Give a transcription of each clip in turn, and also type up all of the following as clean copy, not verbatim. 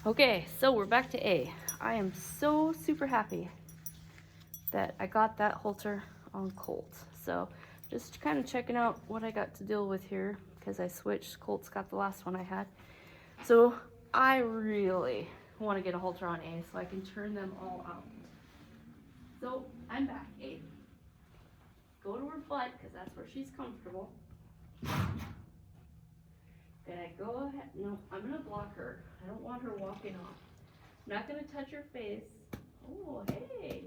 Okay, so we're back to A. I am so super happy that I got that halter on Colt. So just kind of checking out what I got to deal with here because I switched. Colt's got the last one I had. So I really want to get a halter on A so I can turn them all out. So I'm back. A. Go to her butt because that's where she's comfortable. And I go ahead, no, I'm gonna block her. I don't want her walking off. I'm not gonna touch her face. Oh, hey.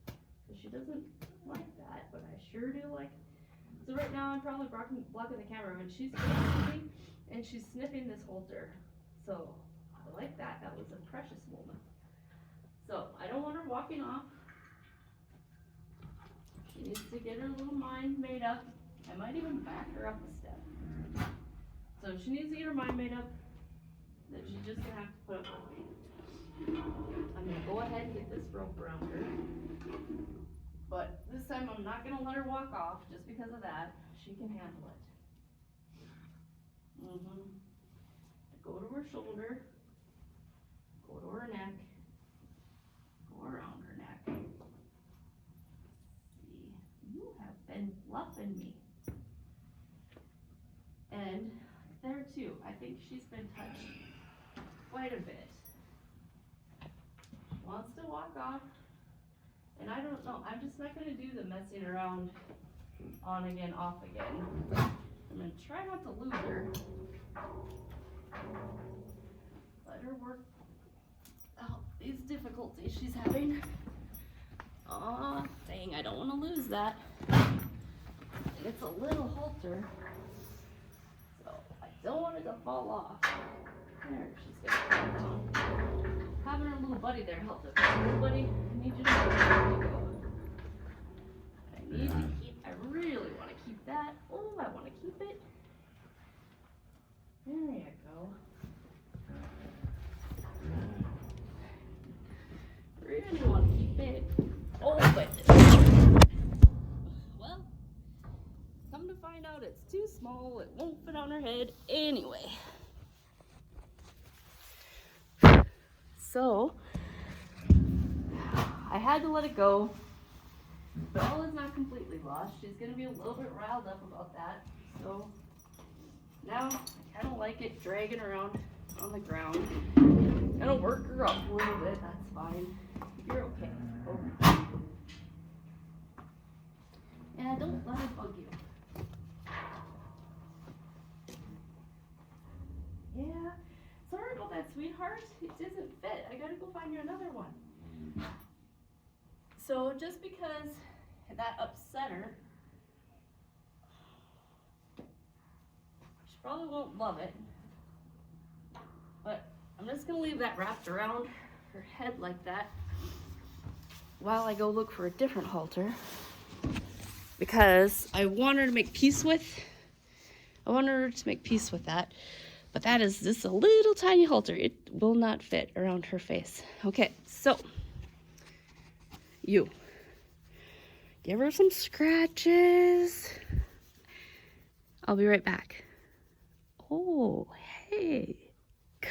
So she doesn't like that, but I sure do like it. So right now I'm probably blocking the camera, and she's facing me, and she's sniffing this halter. So I like that. That was a precious moment. So I don't want her walking off. She needs to get her little mind made up. I might even back her up a step. So she needs to get her mind made up that she's just gonna have to put up with me. I'm gonna go ahead and get this rope around her. But this time I'm not gonna let her walk off just because of that. She can handle it. Go to her shoulder, go to her neck, go around her neck. See, you have been bluffing me. And there too, I think she's been touched quite a bit. Wants to walk off, and I don't know, I'm just not gonna do the messing around on again, off again. I'm gonna try not to lose her. Let her work out these difficulties she's having. Aw, dang, I don't wanna lose that. It's a little halter. Don't want it to fall off. There, she's gonna fall down. Having her little buddy there helped it. Little buddy, I need you to know where you go. I need to keep, I really want to keep that. Oh, I want to keep it. There you go. Really want to keep it. Oh, but well, come to find out it's too small, it won't fit on her head anyway. So, I had to let it go, but all is not completely lost. She's gonna be a little bit riled up about that. So, now I kinda like it dragging around on the ground. Gonna work her up a little bit, that's fine. You're okay. Okay. And don't let it bug you. Yeah, sorry about that, sweetheart. It doesn't fit. I gotta go find you another one. So just because that upset her, she probably won't love it. But I'm just gonna leave that wrapped around her head like that while I go look for a different halter. Because I want her to make peace with. I want her to make peace with that. But that is just a little tiny halter. It will not fit around her face. Okay, so you give her some scratches. I'll be right back. Oh, hey,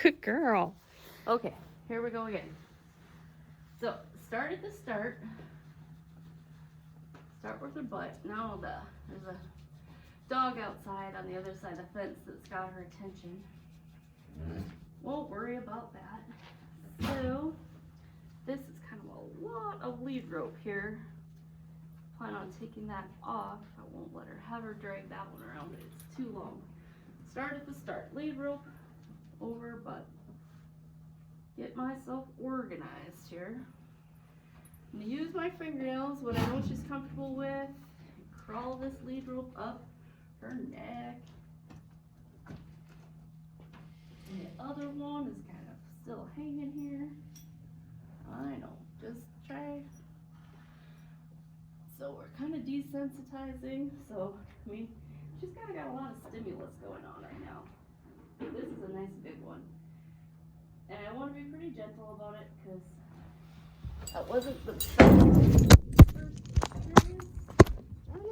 good girl. Okay, here we go again. So start at the start. Start with her butt. Now there's a dog outside on the other side of the fence that's got her attention. Won't worry about that. So this is kind of a lot of lead rope here. Plan on taking that off. I won't let her have her drag that one around. It's too long. Start at the start. Lead rope over her butt. Get myself organized here. I'm gonna use my fingernails, what I know she's comfortable with. Crawl this lead rope up her neck. And the other one is kind of still hanging here. I know, just try. So we're kind of desensitizing. So, I mean, she's kind of got a lot of stimulus going on right now. This is a nice big one. And I want to be pretty gentle about it because that wasn't the first experience. Darn it.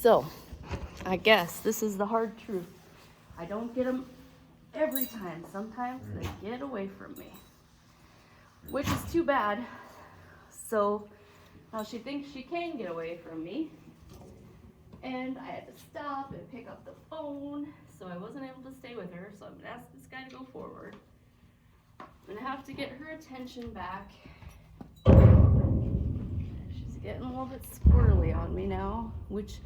So, I guess this is the hard truth. I don't get them every time. Sometimes they get away from me, which is too bad. So now she thinks she can get away from me, and I had to stop and pick up the phone, so I wasn't able to stay with her. So I'm gonna ask this guy to go forward. I'm gonna have to get her attention back. She's getting a little bit squirrely on me now, which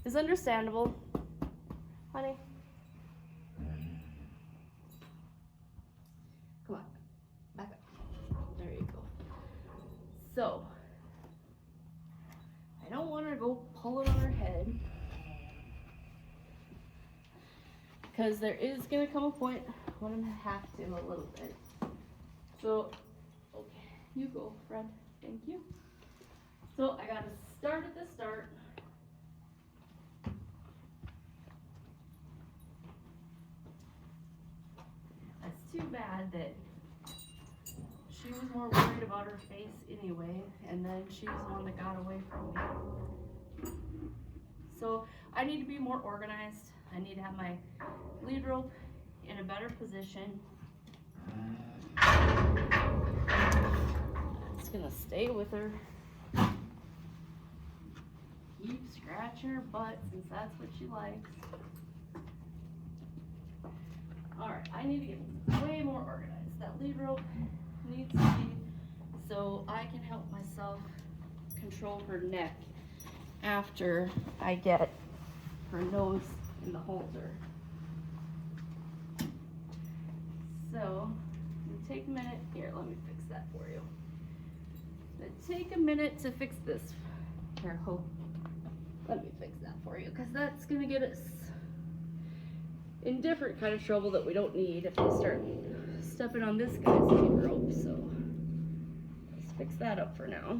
is understandable. Honey. Come on, back up. There you go. So, I don't want her to go pull it on her head, because there is going to come a point when I'm going to have to a little bit. So, okay, you go, Fred. Thank you. So, I got to start at the start. That's too bad that she was more worried about her face anyway, and then she was the one that got away from me. So I need to be more organized. I need to have my lead rope in a better position. It's gonna stay with her. Keep scratching her butt since that's what she likes. Alright, I need to get way more organized. That lead rope needs to be so I can help myself control her neck after I get her nose in the halter. So, take a minute. Here, let me fix that for you. Take a minute to fix this. Here, let me fix that for you, because that's gonna get us in different kind of trouble that we don't need if we start stepping on this guy's lead rope. So let's fix that up for now.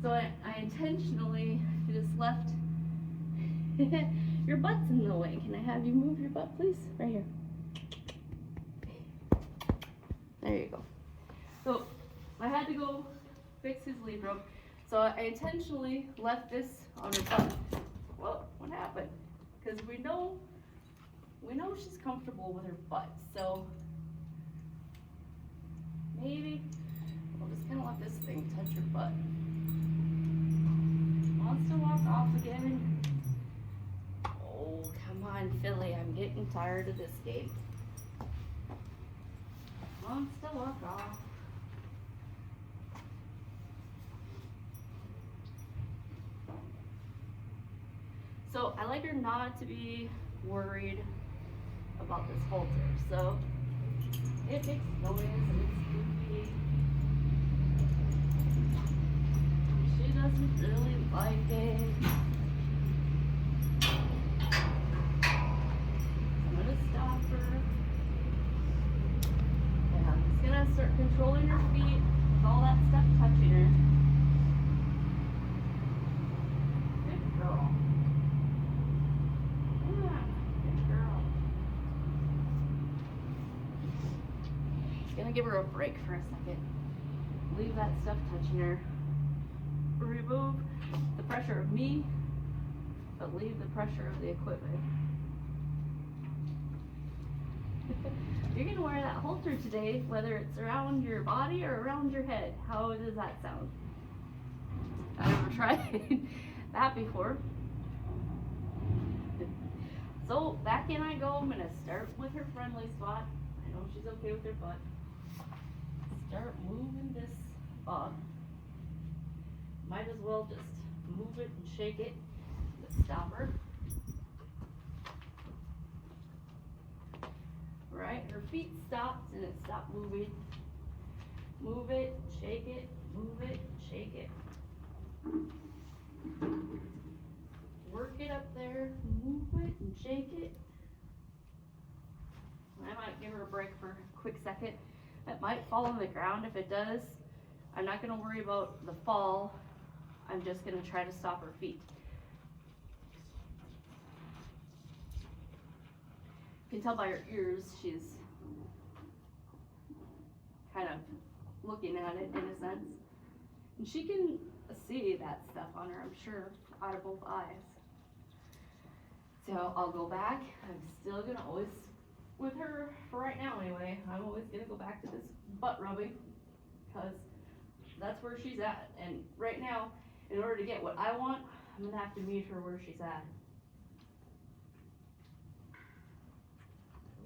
So I intentionally just left your butt's in the way. Can I have you move your butt, please? Right here. There you go. So I had to go fix his lead rope. So I intentionally left this on her butt. Whoa, what happened? Because we know she's comfortable with her butt. So maybe we'll just kind of let this thing touch her butt. Wants to walk off again. Oh, come on, Philly. I'm getting tired of this game. Wants to walk off. So I like her not to be worried about this halter. So it makes noise and it's goofy. She doesn't really like it. I'm gonna stop her. And I'm just gonna start controlling her feet with all that stuff touching her. Good girl. Yeah, good girl. Just gonna give her a break for a second. Leave that stuff touching her. Remove the pressure of me, but leave the pressure of the equipment. You're gonna wear that halter today, whether it's around your body or around your head. How does that sound? I've never tried that before. So back in I go. I'm gonna start with her friendly spot. I know she's okay with her butt. Start moving this up. Might as well just move it and shake it. Let's stop her. Right, her feet stopped and it stopped moving. Move it, shake it, move it, shake it. Work it up there, move it and shake it. I might give her a break for a quick second. It might fall on the ground. If it does, I'm not going to worry about the fall. I'm just going to try to stop her feet. You can tell by her ears, she's kind of looking at it in a sense. And she can see that stuff on her, I'm sure, out of both eyes. So I'll go back. I'm still gonna always, with her for right now anyway, I'm always gonna go back to this butt rubbing because that's where she's at. And right now, in order to get what I want, I'm gonna have to meet her where she's at.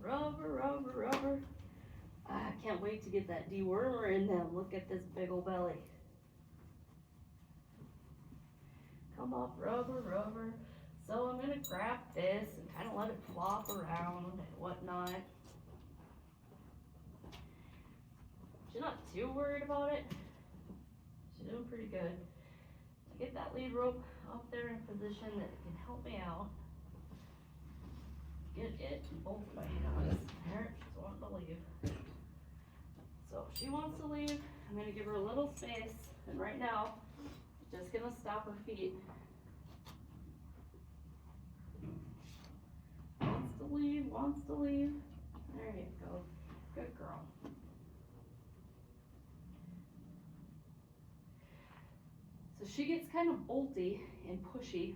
Rubber, rubber, rubber. I can't wait to get that dewormer in them. Look at this big old belly. Come up, rubber, rubber. So I'm gonna grab this and kind of let it flop around and whatnot. She's not too worried about it. She's doing pretty good. Get that lead rope up there in a position that it can help me out. Get it in both my hands. There, she's wanting to leave. So if she wants to leave, I'm gonna give her a little space. And right now, just gonna stop her feet. Wants to leave. There you go. Good girl. So she gets kind of bolty and pushy.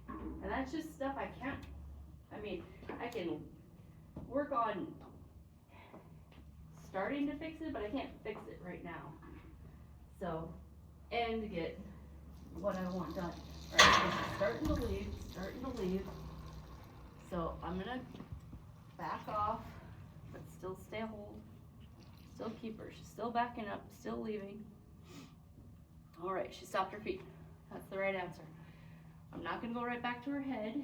And that's just stuff I can't, I can work on starting to fix it, but I can't fix it right now. So, and get what I want done. Alright, so she's starting to leave. So I'm gonna back off, but still stay hold. Still keep her. She's still backing up, still leaving. Alright, she stopped her feet. That's the right answer. I'm not gonna go right back to her head.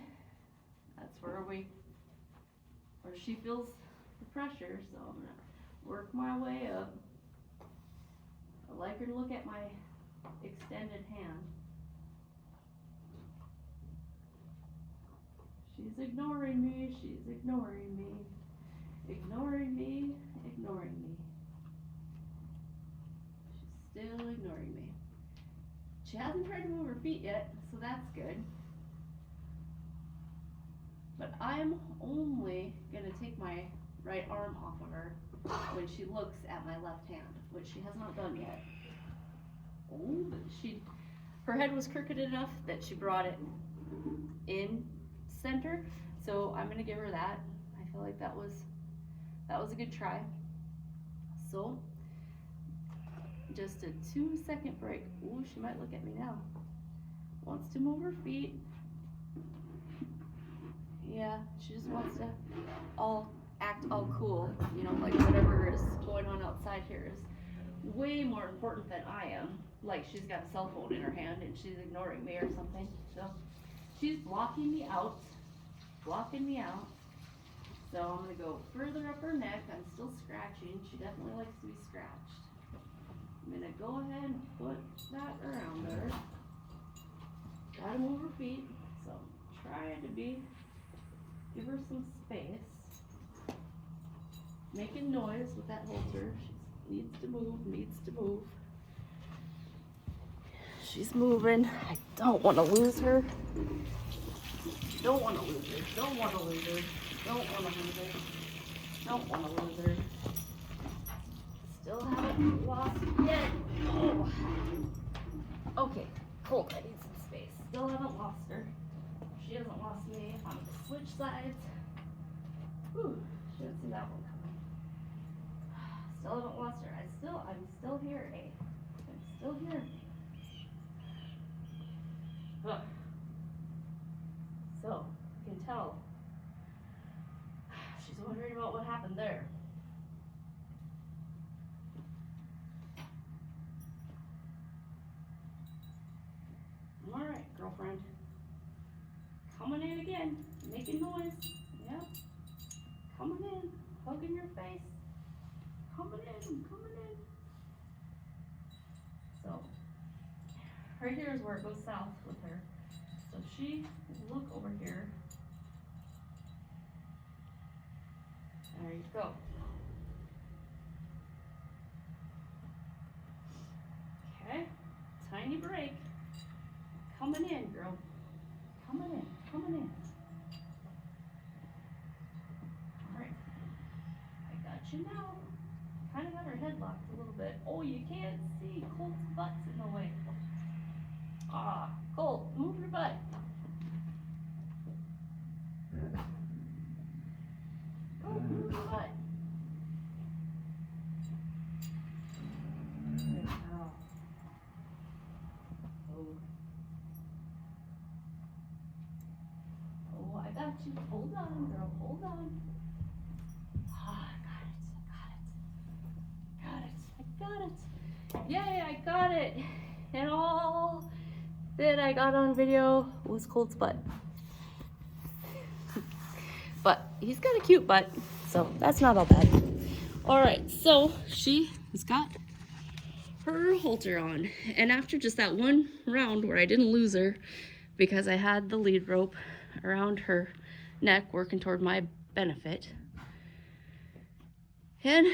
That's where she feels the pressure, so I'm gonna work my way up. I like her to look at my extended hand. She's ignoring me, she's ignoring me. Ignoring me, ignoring me. She's still ignoring me. She hasn't tried to move her feet yet, so that's good. But I'm only gonna take my right arm off of her when she looks at my left hand, which she has not done yet. Oh, but her head was crooked enough that she brought it in center, so I'm gonna give her that. I feel like that was a good try. So, just a 2-second break. Ooh, she might look at me now. Wants to move her feet. Yeah, she just wants to act all cool, you know, like whatever is going on outside here is way more important than I am. Like she's got a cell phone in her hand and she's ignoring me or something. So she's blocking me out. So I'm gonna go further up her neck. I'm still scratching. She definitely likes to be scratched. I'm gonna go ahead and put that around her. Gotta move her feet. So trying to give her some space. Making noise with that halter. She needs to move. She's moving. I don't want to lose her. Don't want to lose her. Still haven't lost yet. Oh. Okay, cool. I need some space. Still haven't lost her. She hasn't lost me on the switch sides. Whew, should have seen that one coming. Still haven't lost her. I'm still here, eh? I'm still here. Ugh. So, you can tell. She's wondering about what happened there. Alright, girlfriend. Coming in again, making noise. Yep. Coming in, hugging your face. Coming in. So, right here is where it goes south with her. So if she look over here. There you go. Okay, tiny break. Coming in, girl. Coming in. Alright. I got you now. Kind of got her head locked a little bit. Oh, you can't see. Colt's butt's in the way. Ah, Colt, move your butt. got you. Hold on, girl, hold on. Ah, I got it. Got it. Yay, I got it. And all that I got on video was Colt's butt. But he's got a cute butt, so that's not all bad. All right, so she has got her halter on, and after just that one round where I didn't lose her because I had the lead rope around her neck working toward my benefit, and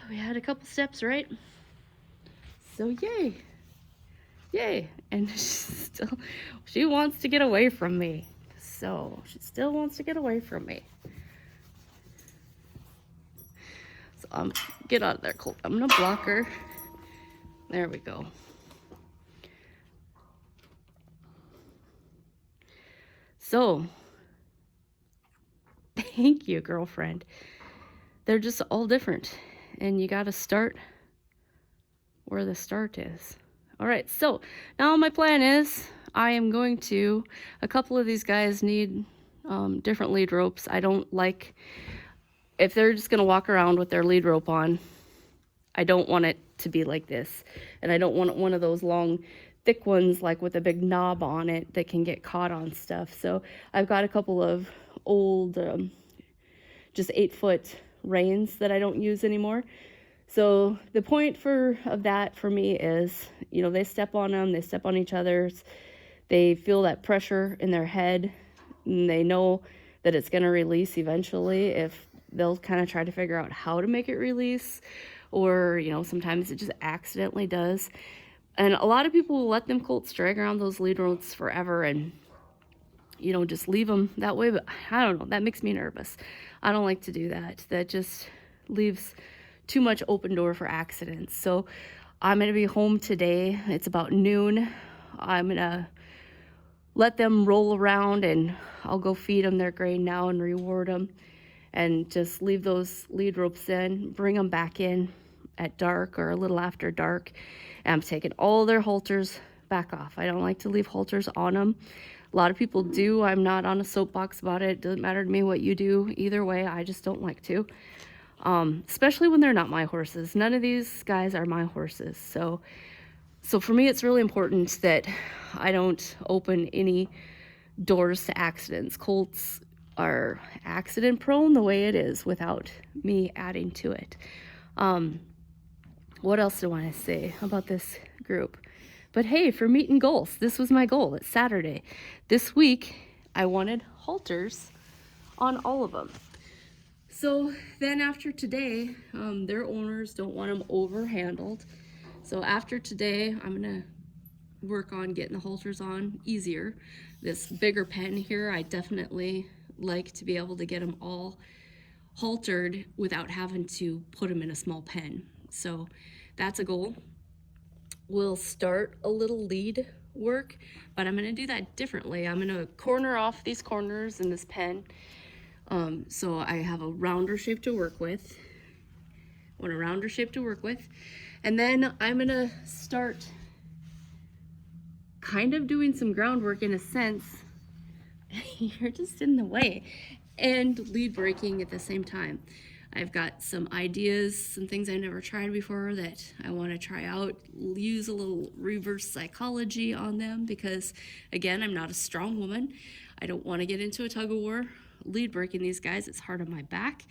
we had a couple steps right, so yay. And she wants to get away from me, so she still wants to get away from me. So get out of there, Colt. I'm gonna block her. There we go. So, thank you, girlfriend. They're just all different, and you gotta start where the start is. All right, so now my plan is I am going to, a couple of these guys need different lead ropes. I don't like, if they're just gonna walk around with their lead rope on, I don't want it to be like this. And I don't want one of those long, thick ones like with a big knob on it that can get caught on stuff. So I've got a couple of old, just 8-foot reins that I don't use anymore. So the point of that for me is, you know, they step on them, they step on each other's, they feel that pressure in their head, and they know that it's going to release eventually. If they'll kind of try to figure out how to make it release, or, you know, sometimes it just accidentally does. And a lot of people will let them colts drag around those lead ropes forever and, you know, just leave them that way. But I don't know, that makes me nervous. I don't like to do that. That just leaves too much open door for accidents. So I'm going to be home today. It's about noon. I'm going to let them roll around, and I'll go feed them their grain now and reward them, and just leave those lead ropes in, bring them back in at dark or a little after dark. And I'm taking all their halters back off. I don't like to leave halters on them. A lot of people do. I'm not on a soapbox about it. It doesn't matter to me what you do. Either way, I just don't like to. Especially when they're not my horses. None of these guys are my horses. So for me, it's really important that I don't open any doors to accidents. Colts are accident prone the way it is without me adding to it. What else do I want to say about this group? But hey, for meat and goals, this was my goal. It's Saturday. This week, I wanted halters on all of them. So then after today, their owners don't want them over-handled. So after today, I'm gonna work on getting the halters on easier. This bigger pen here, I definitely like to be able to get them all haltered without having to put them in a small pen. So that's a goal. We'll start a little lead work, but I'm gonna do that differently. I'm gonna corner off these corners in this pen, so I have a rounder shape to work with. And then I'm gonna start kind of doing some groundwork in a sense. You're just in the way, and lead breaking at the same time. I've got some ideas, some things I've never tried before that I want to try out, use a little reverse psychology on them, because again, I'm not a strong woman. I don't want to get into a tug of war. Lead breaking these guys, it's hard on my back,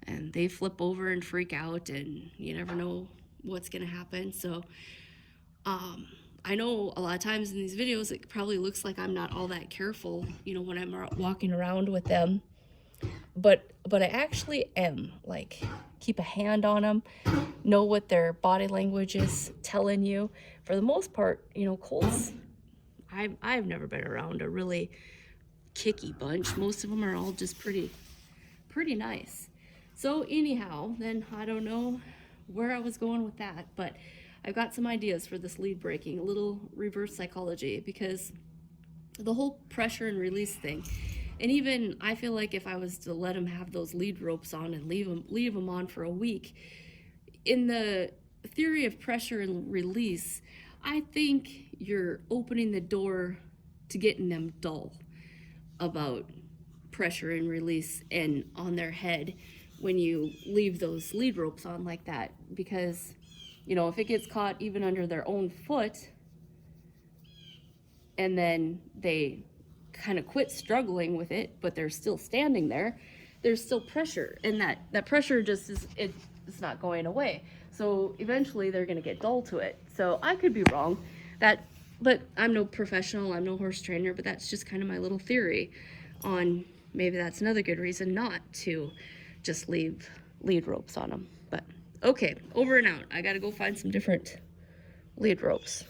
and they flip over and freak out, and you never know what's going to happen. So I know a lot of times in these videos it probably looks like I'm not all that careful, you know, when I'm walking around with them, but I actually am. Like, keep a hand on them, know what their body language is telling you. For the most part, you know, colts, I've never been around a really kicky bunch. Most of them are all just pretty nice. So anyhow, then I don't know where I was going with that, but I've got some ideas for this lead breaking, a little reverse psychology, because the whole pressure and release thing, and even I feel like if I was to let them have those lead ropes on and leave them on for a week, in the theory of pressure and release, I think you're opening the door to getting them dull about pressure and release on their head when you leave those lead ropes on like that, because you know, if it gets caught even under their own foot and then they kind of quit struggling with it, but they're still standing there, there's still pressure, and that pressure just it's not going away. So eventually they're going to get dull to it. So I could be wrong, but I'm no professional, I'm no horse trainer, but that's just kind of my little theory on maybe that's another good reason not to just leave lead ropes on them. But okay, over and out. I gotta go find some different lead ropes.